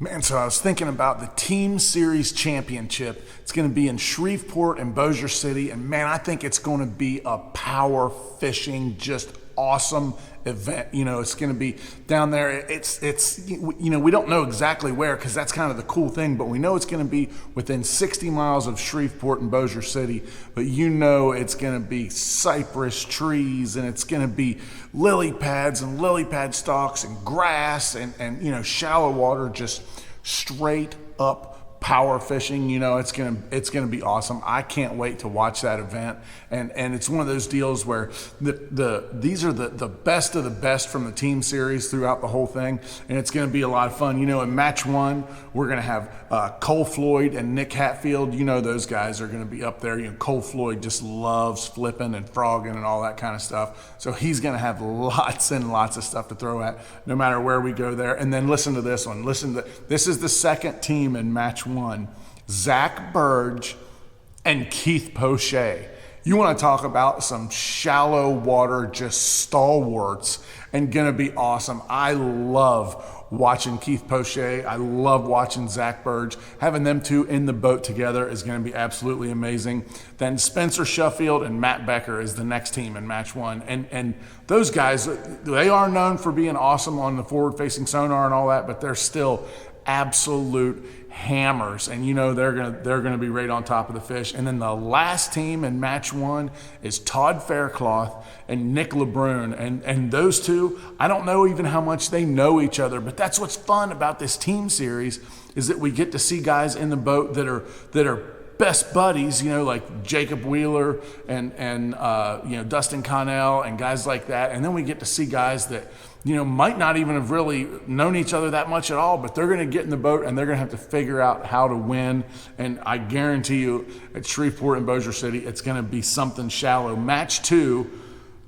Man, so I was thinking about the Team Series Championship. It's going to be in Shreveport and Bossier City, and man, I think it's going to be a power fishing, just awesome event. It's going to be down there. We don't know exactly where because that's kind of the cool thing, but we know it's going to be within 60 miles of Shreveport and Bossier City. But it's going to be cypress trees, and it's going to be lily pads and lily pad stalks and grass and shallow water, just straight up power fishing. It's gonna be awesome. I can't wait to watch that event. And it's one of those deals where these are the best of the best from the team series throughout the whole thing, and it's gonna be a lot of fun. In match one, we're gonna have Cole Floyd and Nick Hatfield. Those guys are gonna be up there. Cole Floyd just loves flipping and frogging and all that kind of stuff, so he's gonna have lots and lots of stuff to throw at no matter where we go there. And then listen to this one. This is the second team in match one: Zach Burge and Keith Poche. You want to talk about some shallow water, just stalwarts, and gonna be awesome. I love watching Keith Poche. I love watching Zach Burge. Having them two in the boat together is going to be absolutely amazing. Then Spencer Sheffield and Matt Becker is the next team in match one. And those guys, they are known for being awesome on the forward-facing sonar and all that, but they're still absolute hammers, and they're gonna be right on top of the fish. And then the last team in match one is Todd Faircloth and Nick LeBrun, and those two, I don't know even how much they know each other, but that's what's fun about this team series, is that we get to see guys in the boat that are best buddies, like Jacob Wheeler and Dustin Connell and guys like that. And then we get to see guys that might not even have really known each other that much at all, but they're going to get in the boat and they're going to have to figure out how to win. And I guarantee you, at Shreveport and Bossier City, it's going to be something shallow. Match two,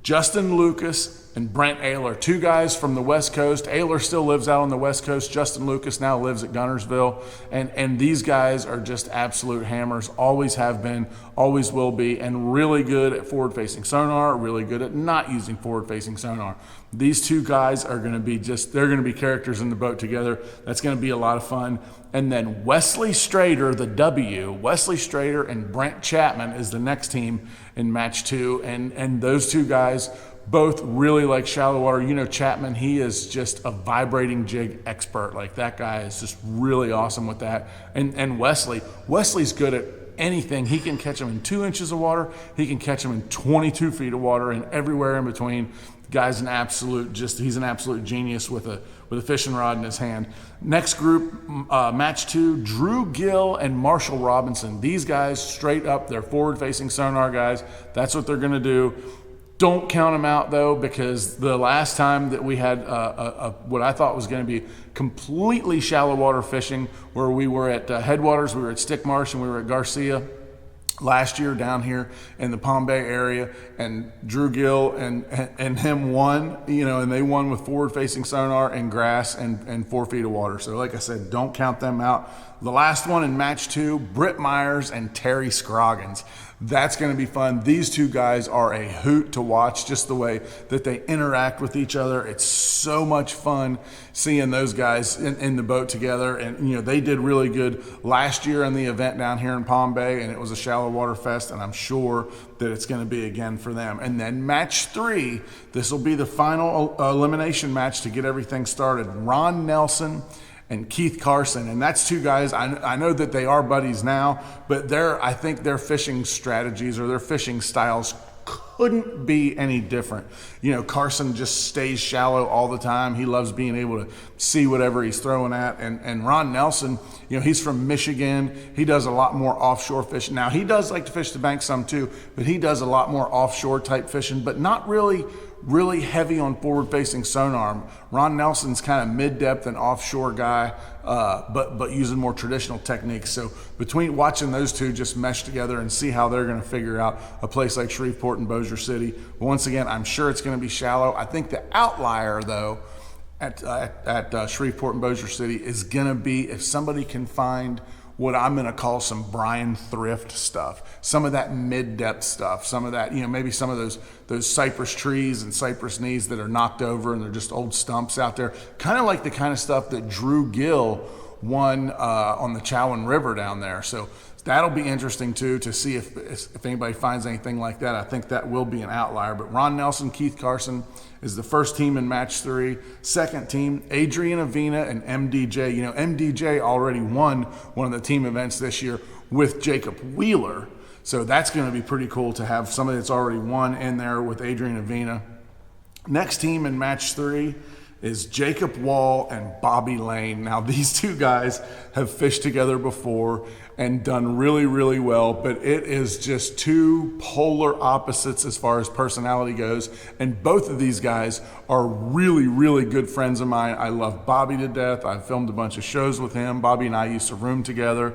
Justin Lucas and Brent Ayler, two guys from the West Coast. Ayler still lives out on the West Coast. Justin Lucas now lives at Gunnersville. And these guys are just absolute hammers, always have been, always will be, and really good at forward-facing sonar, really good at not using forward-facing sonar. These two guys are going to be they're going to be characters in the boat together. That's going to be a lot of fun. And then Wesley Strader, Wesley Strader and Brent Chapman is the next team in match two. And those two guys both really like shallow water. Chapman, he is just a vibrating jig expert. Like, that guy is just really awesome with that. And Wesley's good at anything. He can catch them in 2 inches of water. He can catch them in 22 feet of water and everywhere in between. The guy's he's an absolute genius with a fishing rod in his hand. Next group, match two, Drew Gill and Marshall Robinson. These guys, straight up, they're forward-facing sonar guys. That's what they're going to do. Don't count them out, though, because the last time that we had what I thought was going to be completely shallow water fishing, where we were at Headwaters, we were at Stick Marsh, and we were at Garcia last year down here in the Palm Bay area, and Drew Gill and him won, and they won with forward-facing sonar and grass and 4 feet of water. So like I said, don't count them out. The last one in match two, Britt Myers and Terry Scroggins. That's going to be fun. These two guys are a hoot to watch, just the way that they interact with each other. It's so much fun seeing those guys in the boat together. And, they did really good last year in the event down here in Palm Bay, and it was a shallow water fest, and I'm sure that it's going to be again for them. And then match three, this will be the final elimination match to get everything started. Ron Nelson and Keith Carson, and that's two guys, I know that they are buddies now, but I think their fishing strategies or their fishing styles couldn't be any different. Carson just stays shallow all the time. He loves being able to see whatever he's throwing at. And Ron Nelson, he's from Michigan. He does a lot more offshore fishing. Now, he does like to fish the bank some too, but he does a lot more offshore type fishing, but not really heavy on forward-facing sonar. Ron Nelson's kind of mid-depth and offshore guy, but using more traditional techniques. So between watching those two just mesh together and see how they're going to figure out a place like Shreveport and Bossier City. But once again, I'm sure it's going to be shallow. I think the outlier, though, at Shreveport and Bossier City is going to be if somebody can find what I'm going to call some Brian Thrift stuff, some of that mid-depth stuff, some of that, maybe some of those cypress trees and cypress knees that are knocked over and they're just old stumps out there, kind of like the kind of stuff that Drew Gill one on the Chowan River down there. So that'll be interesting too, to see if anybody finds anything like that. I think that will be an outlier. But Ron Nelson, Keith Carson is the first team in match 3. Second team, Adrian Avina and MDJ. You know, MDJ already won one of the team events this year with Jacob Wheeler. So that's going to be pretty cool to have somebody that's already won in there with Adrian Avina. Next team in match 3 is Jacob Wall and Bobby Lane. Now, these two guys have fished together before and done really, really well, but it is just two polar opposites as far as personality goes. And both of these guys are really, really good friends of mine. I love Bobby to death. I've filmed a bunch of shows with him. Bobby and I used to room together.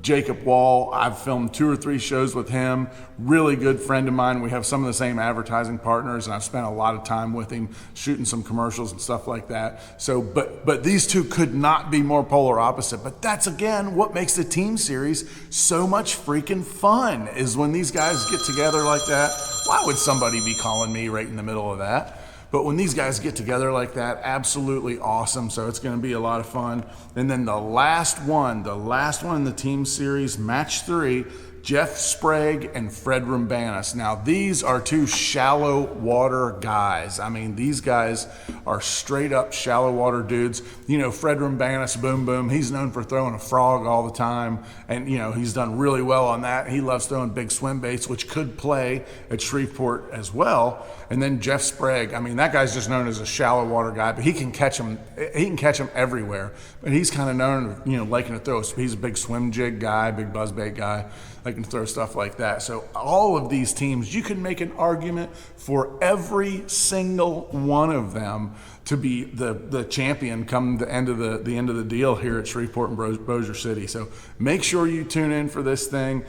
Jacob Wall, I've filmed 2 or 3 shows with him. Really good friend of mine. We have some of the same advertising partners, and I've spent a lot of time with him shooting some commercials and stuff like that. So, but these two could not be more polar opposite. But that's, again, what makes the team series so much freaking fun, is when these guys get together like that. Why would somebody be calling me right in the middle of that? But when these guys get together like that, absolutely awesome. So it's going to be a lot of fun. And then the last one in the team series, match 3, Jeff Sprague and Fred Rumbanis. Now, these are 2 shallow water guys. I mean, these guys are straight up shallow water dudes. You know, Fred Rumbanis, boom, boom, he's known for throwing a frog all the time. And, you know, he's done really well on that. He loves throwing big swim baits, which could play at Shreveport as well. And then Jeff Sprague, I mean, that guy's just known as a shallow water guy, but he can catch them everywhere. But he's kind of known, you know, liking to throw. He's a big swim jig guy, big buzzbait guy. They can throw stuff like that. So all of these teams, you can make an argument for every single one of them to be the champion come the end of the deal here at Shreveport and Bossier City. So make sure you tune in for this thing.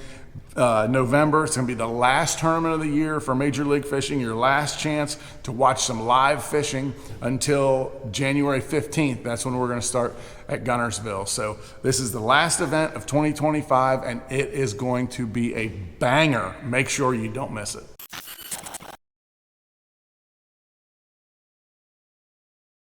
November, it's going to be the last tournament of the year for Major League Fishing, your last chance to watch some live fishing until January 15th. That's when we're going to start at Gunnersville. So this is the last event of 2025, and it is going to be a banger. Make sure you don't miss it.